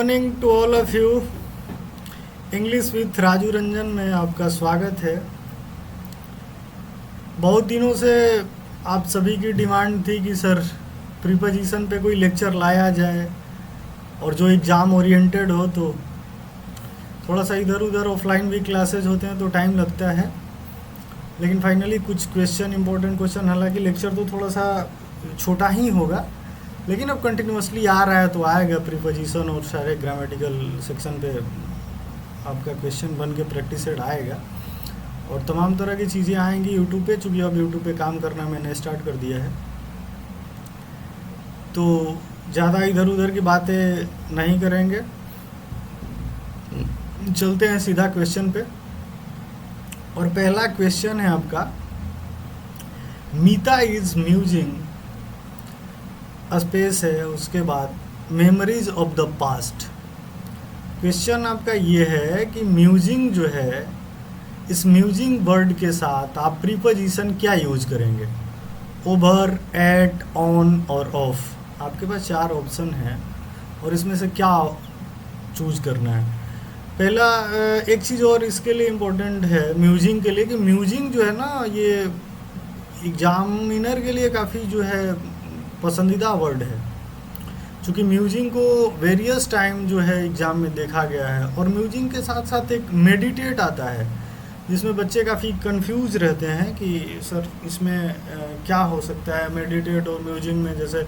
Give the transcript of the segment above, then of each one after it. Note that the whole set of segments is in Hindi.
Morning to all of you. English with Raju Ranjan में आपका स्वागत है। बहुत दिनों से आप सभी की डिमांड थी कि सर प्रीपोजिशन पे कोई लेक्चर लाया जाए और जो एग्ज़ाम ओरिएंटेड हो। तो थोड़ा सा इधर उधर ऑफलाइन भी क्लासेज होते हैं तो टाइम लगता है, लेकिन फाइनली कुछ क्वेश्चन, इंपॉर्टेंट क्वेश्चन, हालांकि लेक्चर तो थोड़ा सा छोटा ही होगा लेकिन अब कंटिन्यूसली आ रहा है तो आएगा। प्रीपोजिशन और सारे ग्रामेटिकल सेक्शन पे आपका क्वेश्चन बन के प्रैक्टिसेड आएगा और तमाम तरह की चीज़ें आएंगी यूट्यूब पे, चूँकि अब यूट्यूब पे काम करना मैंने स्टार्ट कर दिया है। तो ज़्यादा इधर उधर की बातें नहीं करेंगे, चलते हैं सीधा क्वेश्चन पे। और पहला क्वेश्चन है आपका, मीता इज़ म्यूजिंग, स्पेस है, उसके बाद memories of the past. Question आपका ये है कि म्यूजिंग जो है, इस म्यूजिंग वर्ड के साथ आप प्रीपोजिशन क्या यूज करेंगे? ओवर, एट, ऑन और ऑफ। आपके पास 4 ऑप्शन हैं और इसमें से क्या चूज करना है। पहला एक चीज़ और इसके लिए इम्पोर्टेंट है म्यूजिंग के लिए, कि म्यूजिंग जो है ना, ये एग्जामिनर के लिए काफ़ी जो है पसंदीदा वर्ड है, क्योंकि म्यूजिंग को वेरियस टाइम जो है एग्ज़ाम में देखा गया है। और म्यूजिंग के साथ साथ एक मेडिटेट आता है जिसमें बच्चे काफ़ी कंफ्यूज रहते हैं कि सर इसमें क्या हो सकता है मेडिटेट और म्यूजिंग में। जैसे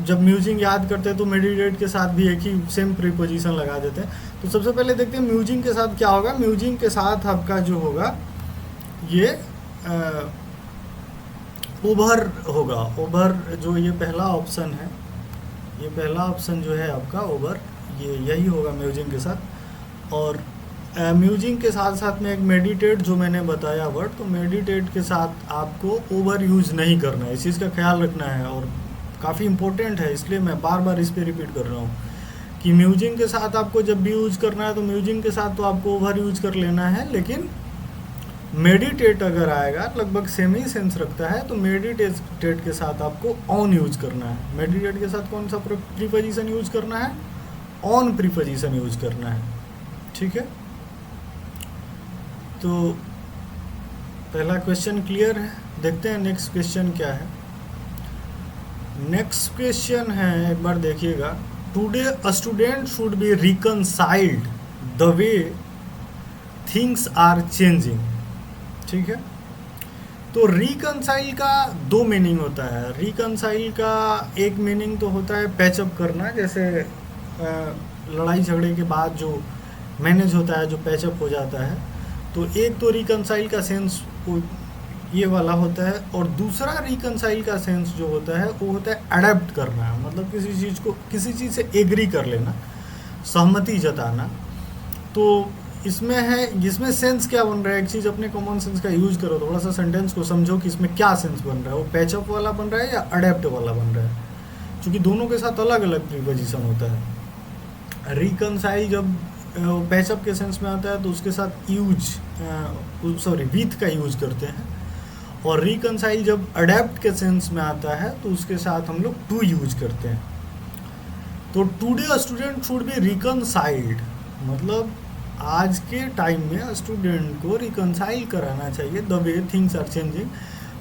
जब म्यूजिंग याद करते हैं तो मेडिटेट के साथ भी एक ही सेम प्रीपोजिशन लगा देते हैं। तो सबसे पहले देखते हैं म्यूजिंग के साथ क्या होगा। म्यूजिंग के साथ आपका जो होगा ये ओवर होगा। ओवर जो ये पहला ऑप्शन है, ये पहला ऑप्शन जो है आपका ओवर, ये यही होगा म्यूजिंग के साथ। और म्यूजिंग के साथ साथ में एक मेडिटेट जो मैंने बताया वर्ड, तो मेडिटेट के साथ आपको ओवर यूज़ नहीं करना है, इस चीज़ का ख्याल रखना है और काफ़ी इंपॉर्टेंट है, इसलिए मैं बार बार इस पर रिपीट कर रहा हूँ कि म्यूजिंग के साथ आपको जब भी यूज़ करना है तो म्यूजिंग के साथ तो आपको ओवर यूज़ कर लेना है, लेकिन मेडिटेट अगर आएगा लगभग सेम ही सेंस रखता है, तो मेडिटेट के साथ आपको ऑन यूज करना है। मेडिटेट के साथ कौन सा प्रीपोजिशन यूज करना है? ऑन प्रीपोजिशन यूज करना है, ठीक है। तो पहला क्वेश्चन क्लियर है। देखते हैं नेक्स्ट क्वेश्चन क्या है। नेक्स्ट क्वेश्चन है, एक बार देखिएगा, today a student should be reconciled the way things are changing, ठीक है। तो रिकनसाइल का 2 मीनिंग होता है। रिकनसाइल का एक मीनिंग तो होता है पैचअप करना, जैसे लड़ाई झगड़े के बाद जो मैनेज होता है, जो पैचअप हो जाता है। तो एक तो रिकनसाइल का सेंस ये वाला होता है, और दूसरा रिकनसाइल का सेंस जो होता है वो होता है अडेप्ट करना, मतलब किसी चीज़ को किसी चीज़ से एग्री कर लेना, सहमति जताना। तो इसमें है, जिसमें सेंस क्या बन रहा है, एक चीज़ अपने कॉमन सेंस का यूज करो, थोड़ा सा सेंटेंस को समझो कि इसमें क्या सेंस बन रहा है, वो पैचअप वाला बन रहा है या अडेप्ट वाला बन रहा है, क्योंकि दोनों के साथ अलग अलग प्रीपोजिशन होता है। रिकनसाइल जब पैचअप के सेंस में आता है तो उसके साथ विथ का यूज करते हैं, और रिकनसाइल जब अडेप्ट के सेंस में आता है तो उसके साथ हम लोग टू यूज करते हैं। तो today a student should be reconciled, मतलब आज के टाइम में स्टूडेंट को रिकनसाइल कराना चाहिए the way things are changing,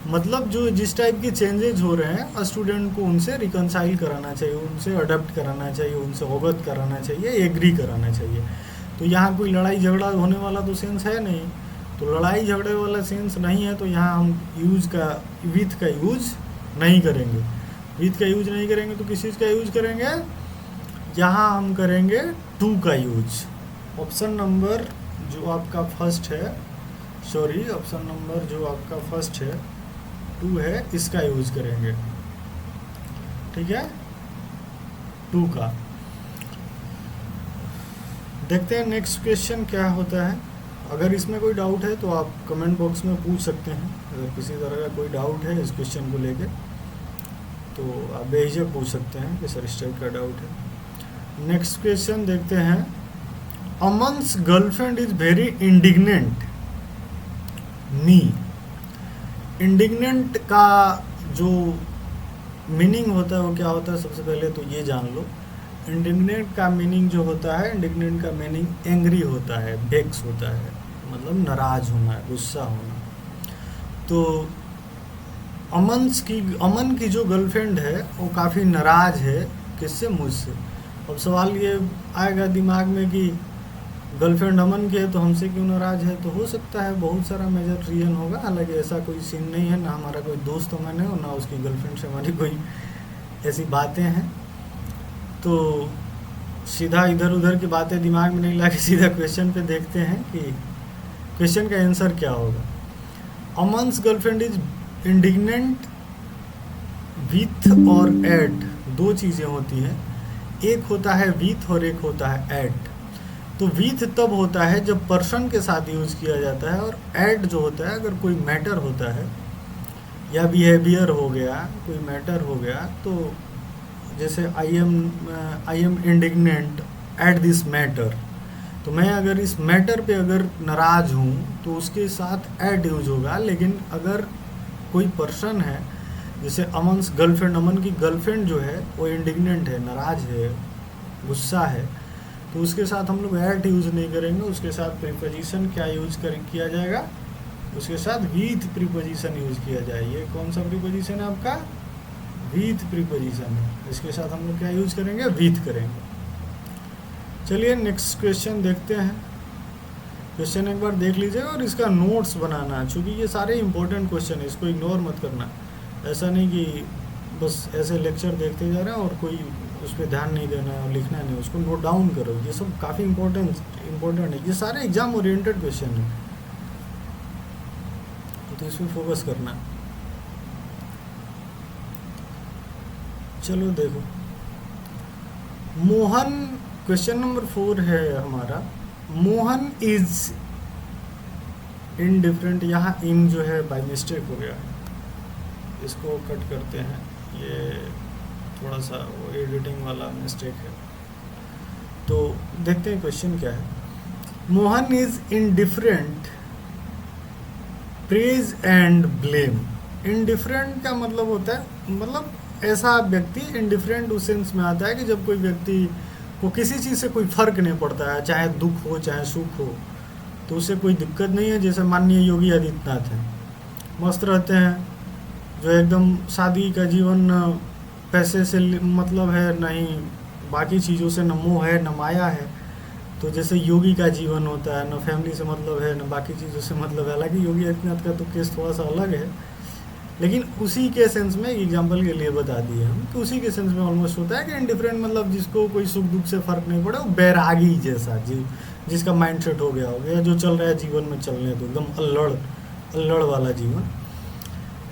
मतलब जो जिस टाइप के चेंजेज हो रहे हैं स्टूडेंट को उनसे रिकनसाइल कराना चाहिए, उनसे अडॉप्ट कराना चाहिए, उनसे अवगत कराना चाहिए, एग्री कराना चाहिए। तो यहाँ कोई लड़ाई झगड़ा होने वाला तो सेंस है नहीं, तो लड़ाई झगड़े वाला सेंस नहीं है, तो यहाँ हम विथ का यूज नहीं करेंगे। विथ का यूज नहीं करेंगे तो किस चीज़ का यूज करेंगे? यहाँ हम करेंगे टू का यूज। ऑप्शन नंबर जो आपका फर्स्ट है, ऑप्शन नंबर जो आपका फर्स्ट है 2 है, इसका यूज करेंगे, ठीक है, 2 का। देखते हैं नेक्स्ट क्वेश्चन क्या होता है। अगर इसमें कोई डाउट है तो आप कमेंट बॉक्स में पूछ सकते हैं। अगर किसी तरह का कोई डाउट है इस क्वेश्चन को लेके तो आप बेझिझक पूछ सकते हैं कि सर इस टाइप का डाउट है। नेक्स्ट क्वेश्चन देखते हैं। Aman's girlfriend is very indignant me. Indignant का जो मीनिंग होता है वो क्या होता है, सबसे पहले तो ये जान लो। इंडिग्नेंट का मीनिंग जो होता है, इंडिग्नेंट का मीनिंग एंग्री होता है, वेक्स होता है, मतलब नाराज होना, गुस्सा होना। तो अमन की जो गर्लफ्रेंड है वो काफ़ी नाराज है, किससे? मुझसे। अब सवाल ये आएगा दिमाग में कि गर्लफ्रेंड अमन की है तो हमसे क्यों नाराज है? तो हो सकता है बहुत सारा मेजर रीज़न होगा, हालांकि ऐसा कोई सीन नहीं है, ना हमारा कोई दोस्त अमन है और ना उसकी गर्लफ्रेंड से हमारी कोई ऐसी बातें हैं। तो सीधा इधर उधर की बातें दिमाग में नहीं लाके सीधा क्वेश्चन पे देखते हैं कि क्वेश्चन का आंसर क्या होगा। अमन्स गर्लफ्रेंड इज इंडिग्नेंट विथ और एट, दो चीज़ें होती हैं, एक होता है विथ और एक होता है एट। तो विथ तब होता है जब पर्सन के साथ यूज़ किया जाता है, और एट जो होता है अगर कोई मैटर होता है या बिहेवियर हो गया, कोई मैटर हो गया, तो जैसे I am indignant at this matter, तो मैं अगर इस मैटर पे अगर नाराज हूँ तो उसके साथ एट यूज होगा। लेकिन अगर कोई पर्सन है, जैसे अमन्स गर्लफ्रेंड, अमन की गर्लफ्रेंड जो है वो इंडिग्नेंट है, नाराज है, गुस्सा है, तो उसके साथ हम लोग एट यूज़ नहीं करेंगे, उसके साथ प्रीपोजिशन क्या किया जाएगा? उसके साथ विथ प्रीपोजिशन यूज़ किया जाए। ये कौन सा प्रीपोजिशन है आपका? विथ प्रीपोजिशन है। इसके साथ हम लोग क्या यूज़ करेंगे? विथ करेंगे। चलिए नेक्स्ट क्वेश्चन देखते हैं। क्वेश्चन एक बार देख लीजिएगा और इसका नोट्स बनाना है, चूँकि ये सारे इंपॉर्टेंट क्वेश्चन है, इसको इग्नोर मत करना। ऐसा नहीं कि बस ऐसे लेक्चर देखते जा रहे हैं और कोई उस पर ध्यान नहीं देना है और लिखना नहीं, उसको नोट डाउन करो। ये सब काफ़ी इम्पोर्टेंट है, ये सारे एग्जाम ओरिएंटेड क्वेश्चन है, तो इस पर फोकस करना। चलो देखो, मोहन, क्वेश्चन नंबर 4 है हमारा। मोहन इज इनडिफरेंट, यहाँ इन जो है बाय मिस्टेक हो गया है, इसको कट करते हैं, ये थोड़ा सा वो एडिटिंग वाला मिस्टेक है। तो देखते हैं क्वेश्चन क्या है। Mohan is indifferent praise and blame. Indifferent का मतलब होता है, मतलब ऐसा व्यक्ति, इनडिफरेंट उस सेंस में आता है कि जब कोई व्यक्ति को किसी चीज़ से कोई फर्क नहीं पड़ता है, चाहे दुख हो चाहे सुख हो, तो उससे कोई दिक्कत नहीं है। जैसे माननीय योगी आदित्यनाथ हैं, मस्त रहते हैं, जो एकदम सादगी का जीवन, पैसे से मतलब है नहीं, बाकी चीज़ों से न मोह है न माया है। तो जैसे योगी का जीवन होता है, न फैमिली से मतलब है न बाकी चीज़ों से मतलब है। हालांकि योगी आदित्यनाथ का तो केस थोड़ा सा अलग है, लेकिन उसी के सेंस में एग्जांपल के लिए बता दिए हम कि उसी के सेंस में ऑलमोस्ट होता है कि इनडिफरेंट मतलब जिसको कोई सुख दुख से फ़र्क नहीं पड़े, वो बैरागी जैसा जिसका माइंडसेट हो गया जो चल रहा है जीवन में चलने दो, एकदम अल्लड़ वाला जीवन।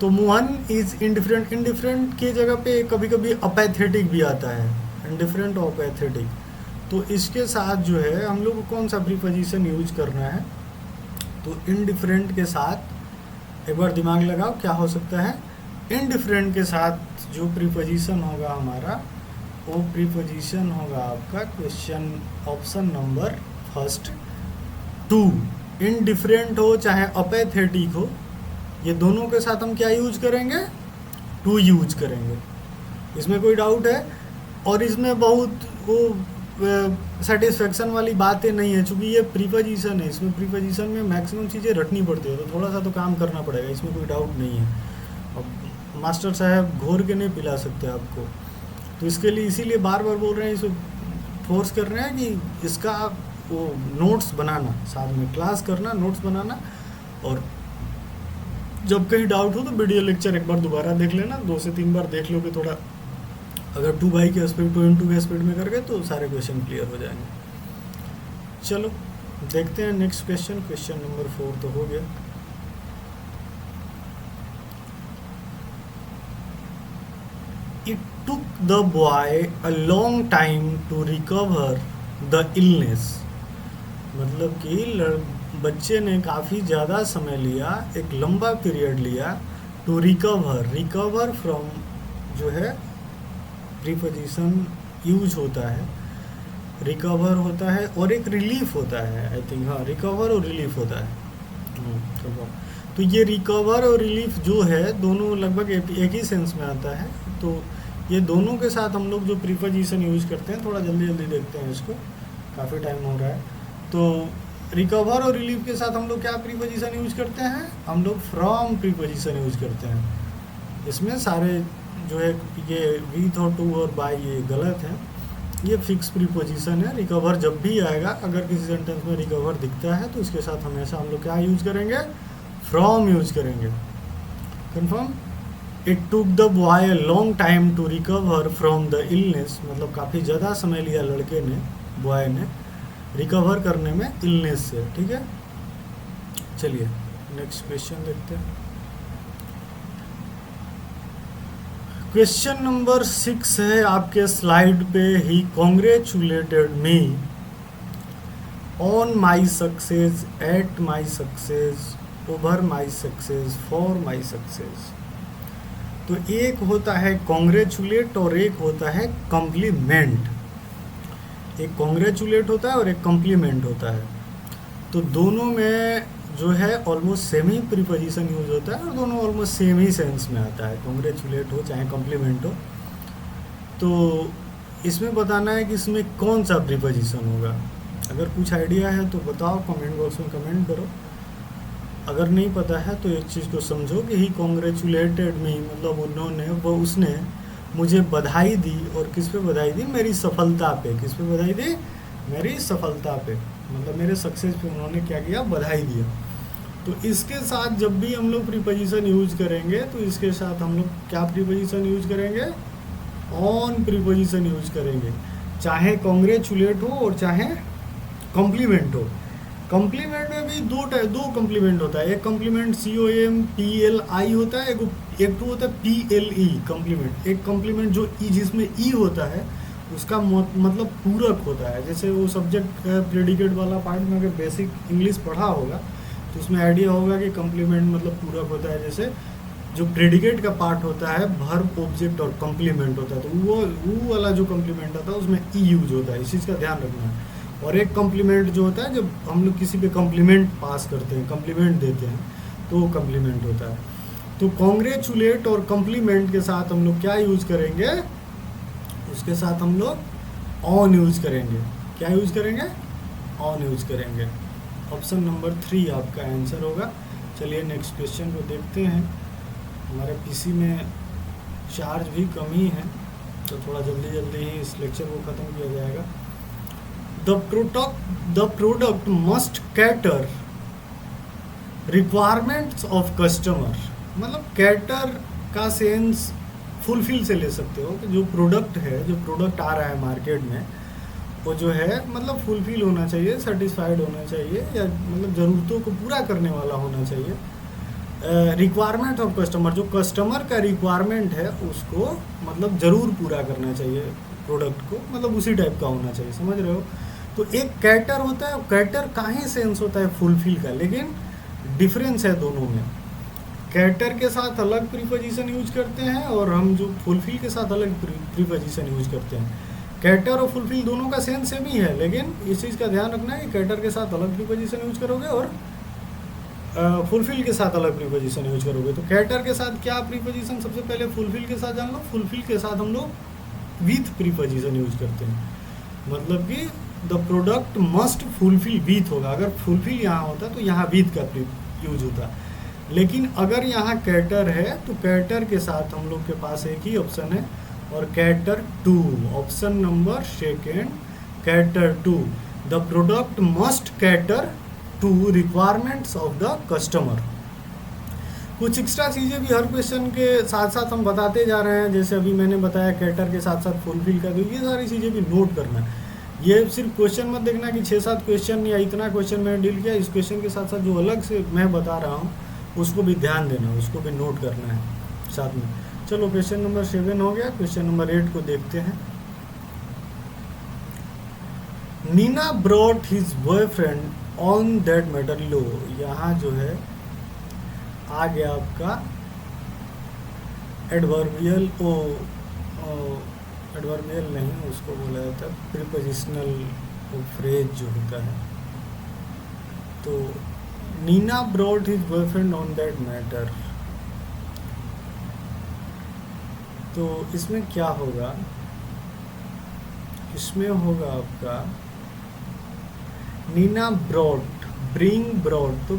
तो मोहन इज इनडिफरेंट, इनडिफरेंट की जगह पे कभी कभी अपैथेटिक भी आता है, इनडिफरेंट और अपैथेटिक। तो इसके साथ जो है हम लोग को कौन सा प्रीपोजिशन यूज करना है? तो इनडिफरेंट के साथ एक बार दिमाग लगाओ क्या हो सकता है। इनडिफरेंट के साथ जो प्रीपोजिशन होगा हमारा, वो प्रीपोजिशन होगा आपका question option number first, to. Indifferent हो चाहे अपैथेटिक हो, ये दोनों के साथ हम क्या यूज करेंगे? टू यूज करेंगे, इसमें कोई डाउट है। और इसमें बहुत वो सेटिस्फेक्शन वाली बातें नहीं है, चूँकि ये प्रीपोजिशन है, इसमें प्रीपोजिशन में मैक्सिमम चीज़ें रटनी पड़ती है, तो थोड़ा सा तो काम करना पड़ेगा, इसमें कोई डाउट नहीं है। अब मास्टर साहब घोर के नहीं पिला सकते आपको, तो इसके लिए इसीलिए बार बार बोल रहे हैं, इसको फोर्स कर रहे हैं कि इसका वो नोट्स बनाना, साथ में क्लास करना, नोट्स बनाना। और जब कहीं डाउट हो तो वीडियो लेक्चर एक बार दोबारा देख लेना, 2 से 3 बार देख लोगे, थोड़ा अगर 2 के स्पीड 2 के स्पीड में कर गए तो सारे क्वेश्चन क्लियर हो जाएंगे। चलो देखते हैं नेक्स्ट क्वेश्चन, क्वेश्चन नंबर 4 तो हो गया। It took the boy a long time to recover the illness, मतलब कि बच्चे ने काफ़ी ज़्यादा समय लिया, एक लंबा पीरियड लिया, टू रिकवर फ्रॉम जो है प्रीपोजिशन यूज होता है, रिकवर होता है और एक रिलीफ होता है, आई थिंक, हाँ रिकवर और रिलीफ होता है। तो ये रिकवर और रिलीफ जो है दोनों लगभग एक ही सेंस में आता है। तो ये दोनों के साथ हम लोग जो प्रीपोजिशन यूज करते हैं, थोड़ा जल्दी जल्दी देखते हैं इसको, काफ़ी टाइम हो रहा है। तो रिकवर और रिलीव के साथ हम लोग क्या प्रीपोजिशन यूज करते हैं, हम लोग फ्रॉम प्रीपोजिशन यूज करते हैं। इसमें सारे जो है ये विथ और टू और बाय ये गलत है, ये फिक्स प्रीपोजिशन है। रिकवर जब भी आएगा, अगर किसी सेंटेंस में रिकवर दिखता है तो इसके साथ हमेशा हम लोग क्या यूज करेंगे, फ्रॉम यूज करेंगे। Confirm. It took the boy a long time to recover from the illness, मतलब काफ़ी ज़्यादा समय लिया लड़के ने, बॉय ने, रिकवर करने में इलनेस से। ठीक है, चलिए नेक्स्ट क्वेश्चन देखते हैं। क्वेश्चन नंबर 6 है आपके स्लाइड पे। He congratulated me on my success, at my success, over my success, for my success. तो एक होता है कॉन्ग्रेचुलेट और एक होता है कॉम्प्लीमेंट। एक कॉन्ग्रेचुलेट होता है और एक कॉम्प्लीमेंट होता है। तो दोनों में जो है ऑलमोस्ट सेम ही प्रीपोजिशन यूज होता है और दोनों ऑलमोस्ट सेम ही सेंस में आता है, कॉन्ग्रेचुलेट हो चाहे कॉम्प्लीमेंट हो। तो इसमें बताना है कि इसमें कौन सा प्रीपोजिशन होगा। अगर कुछ आइडिया है तो बताओ, कमेंट बॉक्स में कमेंट करो। अगर नहीं पता है तो एक चीज़ को समझो कि ही कॉन्ग्रेचुलेटेड मी, मतलब उसने मुझे बधाई दी। और किस पे बधाई दी, मेरी सफलता पे। किस पे बधाई दी, मेरी सफलता पे, मतलब मेरे सक्सेस पे उन्होंने क्या किया, बधाई दिया। तो इसके साथ जब भी हम लोग प्रीपोजिशन यूज करेंगे तो इसके साथ हम लोग क्या प्रीपोजिशन यूज करेंगे, ऑन प्रीपोजिशन यूज करेंगे। चाहे कॉन्ग्रेचुलेट हो और चाहे कॉम्प्लीमेंट हो। कॉम्प्लीमेंट में भी दो कॉम्प्लीमेंट होता है। एक कॉम्प्लीमेंट COMPLI होता है, एक तो होता है PLE कॉम्प्लीमेंट। एक कॉम्प्लीमेंट जो जिसमें ई होता है उसका मतलब पूरक होता है। जैसे वो सब्जेक्ट प्रेडिकेट वाला पार्ट में अगर बेसिक इंग्लिश पढ़ा होगा तो उसमें आइडिया होगा कि कॉम्प्लीमेंट मतलब पूरक होता है। जैसे जो प्रेडिकेट का पार्ट होता है, वर्ब, ऑब्जेक्ट और कॉम्प्लीमेंट होता है, तो वो वाला जो कॉम्प्लीमेंट आता है उसमें ई यूज होता है। इस चीज़ का ध्यान रखना है। और एक कॉम्प्लीमेंट जो होता है, जब हम लोग किसी पे कॉम्प्लीमेंट पास करते हैं, कॉम्प्लीमेंट देते हैं, तो वो कॉम्प्लीमेंट होता है। तो कॉन्ग्रेचुलेट और कॉम्प्लीमेंट के साथ हम लोग क्या यूज करेंगे, उसके साथ हम लोग ऑन यूज करेंगे। क्या यूज करेंगे, ऑन यूज करेंगे। ऑप्शन नंबर 3 आपका आंसर होगा। चलिए नेक्स्ट क्वेश्चन को देखते हैं। हमारे PC में चार्ज भी कम ही है, तो थोड़ा जल्दी जल्दी ही इस लेक्चर को ख़त्म किया जाएगा। The product must cater requirements of customer, मतलब कैटर का सेंस फुलफिल से ले सकते हो कि जो प्रोडक्ट है, जो प्रोडक्ट आ रहा है मार्केट में, वो जो है मतलब फुलफिल होना चाहिए, सेटिस्फाइड होना चाहिए, या मतलब ज़रूरतों को पूरा करने वाला होना चाहिए। रिक्वायरमेंट ऑफ कस्टमर, जो कस्टमर का रिक्वायरमेंट है उसको मतलब ज़रूर पूरा करना चाहिए प्रोडक्ट को, मतलब उसी टाइप का होना चाहिए। समझ रहे हो। तो एक कैटर होता है, कैटर का ही सेंस होता है फुलफिल का, लेकिन डिफरेंस है दोनों में। कैटर के साथ अलग प्रीपोजिशन यूज करते हैं और हम जो फुलफिल के साथ अलग प्रीपोजिशन यूज करते हैं। कैटर और फुलफिल दोनों का सेंस सेम ही है, लेकिन इस चीज़ का ध्यान रखना है कि कैटर के साथ अलग प्रीपोजिशन यूज करोगे और फुलफिल के साथ अलग प्रीपोजिशन यूज करोगे। तो कैटर के साथ क्या प्रीपोजिशन, सबसे पहले फुलफिल के साथ जान लो। फुलफिल के साथ हम लोग विथ प्रीपोजिशन यूज करते हैं, मतलब कि the product must fulfil with होगा। अगर फुलफिल यहाँ होता तो यहाँ विथ का यूज होता, लेकिन अगर यहाँ कैटर है तो कैटर के साथ हम लोग के पास एक ही ऑप्शन है, और cater to. Option number 2, cater to. The product must cater to requirements of the customer. कुछ एक्स्ट्रा चीज़ें भी हर क्वेश्चन के साथ साथ हम बताते जा रहे हैं। जैसे अभी मैंने बताया कैटर के साथ साथ फुलफिल का, तो ये सारी चीज़ें भी नोट करना है। ये सिर्फ क्वेश्चन मत देखना कि 6-7 क्वेश्चन या इतना क्वेश्चन मैंने डील किया। इस क्वेश्चन के साथ साथ जो अलग से मैं बता रहा हूँ उसको भी ध्यान देना, उसको भी नोट करना है साथ में। चलो क्वेश्चन नंबर 7 हो गया। क्वेश्चन नंबर 8 को देखते हैं। Nina brought his boyfriend on that matter लो। यहाँ जो है आ गया आपका एडवर्बियल, एडवर्बियल नहीं, उसको बोला जाता है प्रीपोजिशनल फ्रेज जो होता है। तो Nina brought his boyfriend on that matter, तो इसमें क्या होगा, इसमें होगा आपका नीना ब्रॉट, ब्रिंग ब्रॉट। तो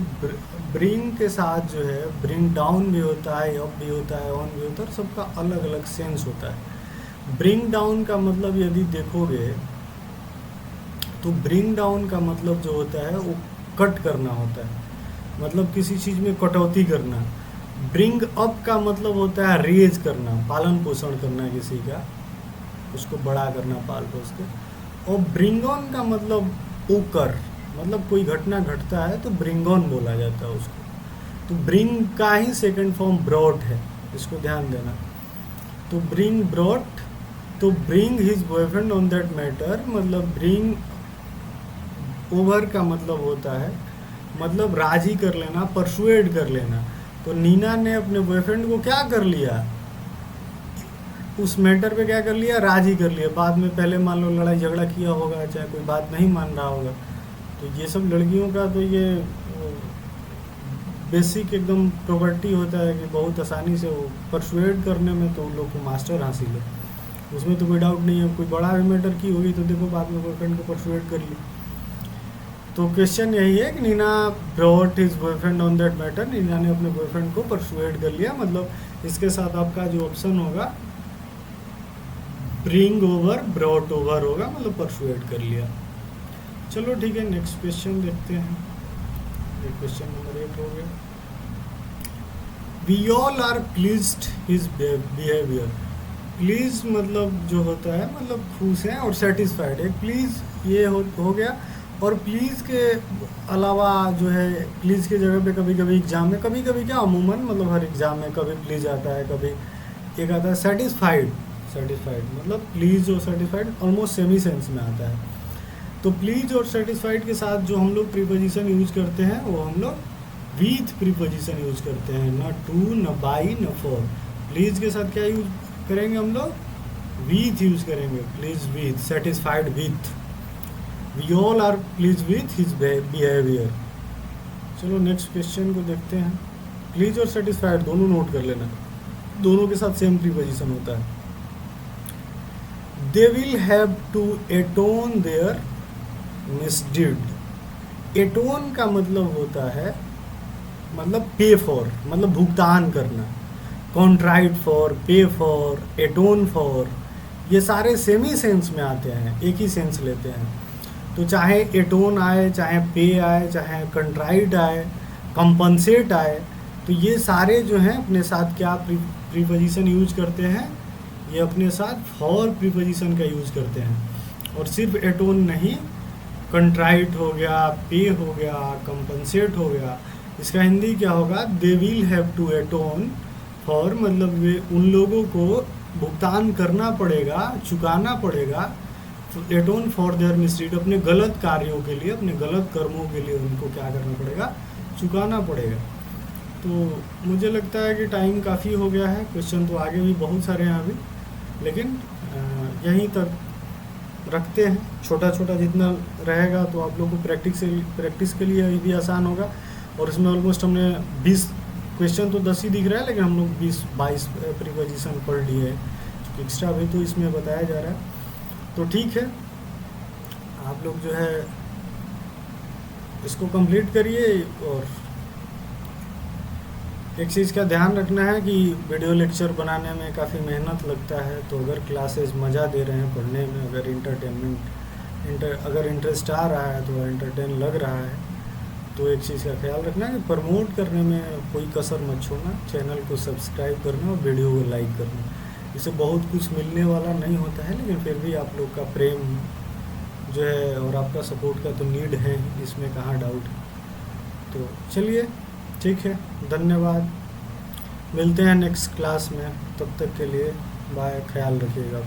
ब्रिंग के साथ जो है ब्रिंग डाउन भी होता है, अप भी होता है, ऑन भी होता है, और सबका अलग अलग सेंस होता है। ब्रिंग डाउन का मतलब यदि देखोगे तो ब्रिंग डाउन का मतलब जो होता है वो कट करना होता है, मतलब किसी चीज़ में कटौती करना। ब्रिंग अप का मतलब होता है रेज करना, पालन पोषण करना किसी का, उसको बड़ा करना पाल पोस के। और ब्रिंग ऑन का मतलब ओकर, मतलब कोई घटना घटता है तो ब्रिंग ऑन बोला जाता है उसको। तो ब्रिंग का ही सेकंड फॉर्म ब्रॉट है, इसको ध्यान देना। तो ब्रिंग ब्रॉट, तो bring his boyfriend on that matter, मतलब ब्रिंग ओवर का मतलब होता है मतलब राजी कर लेना, परसुएड कर लेना। तो नीना ने अपने बॉयफ्रेंड को क्या कर लिया, उस मैटर पे क्या कर लिया, राजी कर लिया। बाद में पहले मान लो लड़ाई झगड़ा किया होगा, चाहे कोई बात नहीं मान रहा होगा, तो ये सब लड़कियों का तो ये बेसिक एकदम प्रॉपर्टी होता है कि बहुत आसानी से वो परसुएड करने में तो उन लोग को मास्टर हासिल है, उसमें तो कोई डाउट नहीं है। कोई बड़ा भी मैटर की होगी तो देखो बाद में बॉयफ्रेंड को परसुएड कर ली। तो क्वेश्चन यही है कि Nina brought his boyfriend on that matter, Nina ने अपने बॉयफ्रेंड को परसुएड कर लिया। मतलब इसके साथ आपका जो ऑप्शन होगा ब्रिंग ओवर ब्रॉट ओवर होगा, मतलब परसुएड कर लिया। चलो ठीक है, नेक्स्ट क्वेश्चन देखते हैं। ये क्वेश्चन नंबर 8 हो गया। We all are pleased his behaviour. Please मतलब जो होता है मतलब खुश हैं, और सेटिस्फाइड है। प्लीज ये हो गया। और प्लीज़ के अलावा जो है, प्लीज़ की जगह पे कभी कभी एग्ज़ाम में, कभी कभी क्या अमूमन मतलब हर एग्ज़ाम में कभी प्लीज़ आता है, कभी एक आता है सेटिस्फाइड। सेटिस्फाइड मतलब प्लीज़ और सेटिस्फाइड ऑलमोस्ट सेम ही सेंस में आता है। तो प्लीज़ और सेटिस्फाइड के साथ जो हम लोग प्रीपोजिशन यूज करते हैं वो हम लोग विथ प्रीपोजिशन यूज करते हैं, ना टू, ना बाई, ना फॉर। प्लीज़ के साथ क्या यूज करेंगे हम लोग, विथ यूज करेंगे। Please with, satisfied with. We all are please with his behaviour. चलो नेक्स्ट क्वेश्चन को देखते हैं। प्लीज और सेटिस्फाइड दोनों नोट कर लेना, दोनों के साथ सेम प्रीपोजिशन होता है। They will have to atone their misdeed. Atone का मतलब होता है मतलब पे फॉर, मतलब भुगतान करना। कॉन्ट्राइट फॉर, पे फॉर, एटोन फॉर, ये सारे सेम ही सेंस में आते हैं, एक ही सेंस लेते हैं। तो चाहे एटोन आए, चाहे पे आए, चाहे कंट्राइट आए, कंपनसेट आए, तो ये सारे जो हैं अपने साथ क्या प्रीपोजिशन यूज करते हैं, ये अपने साथ फॉर प्रीपोजिशन का यूज करते हैं। और सिर्फ एटोन नहीं, कंट्राइट हो गया, पे हो गया, कंपनसेट हो गया। इसका हिंदी क्या होगा, they will have to atone for, मतलब वे उन लोगों को भुगतान करना पड़ेगा, चुकाना पड़ेगा। एटोन फॉर देयर मिसडीड, अपने गलत कार्यों के लिए, अपने गलत कर्मों के लिए उनको क्या करना पड़ेगा, चुकाना पड़ेगा। तो मुझे लगता है कि टाइम काफ़ी हो गया है, क्वेश्चन तो आगे भी बहुत सारे हैं अभी, लेकिन यहीं तक रखते हैं। छोटा छोटा जितना रहेगा तो आप लोग को प्रैक्टिस के लिए भी आसान होगा। और इसमें ऑलमोस्ट हमने 20 क्वेश्चन तो 10 ही दिख रहा है, लेकिन हम लोग 20-22 प्रीपोजिशन पढ़ लिए हैं, एक्स्ट्रा भी तो इसमें बताया जा रहा है। तो ठीक है, आप लोग जो है इसको कंप्लीट करिए। और एक चीज़ का ध्यान रखना है कि वीडियो लेक्चर बनाने में काफ़ी मेहनत लगता है, तो अगर क्लासेस मज़ा दे रहे हैं पढ़ने में, अगर अगर इंटरेस्ट आ रहा है, तो एंटरटेन लग रहा है, तो एक चीज़ का ख्याल रखना कि प्रमोट करने में कोई कसर मत छोड़ना। चैनल को सब्सक्राइब करना और वीडियो को लाइक करना। इससे बहुत कुछ मिलने वाला नहीं होता है, लेकिन फिर भी आप लोग का प्रेम जो है और आपका सपोर्ट का तो नीड है, इसमें कहाँ डाउट है। तो चलिए ठीक है, धन्यवाद। मिलते हैं नेक्स्ट क्लास में, तब तक के लिए बाय, ख्याल रखिएगा।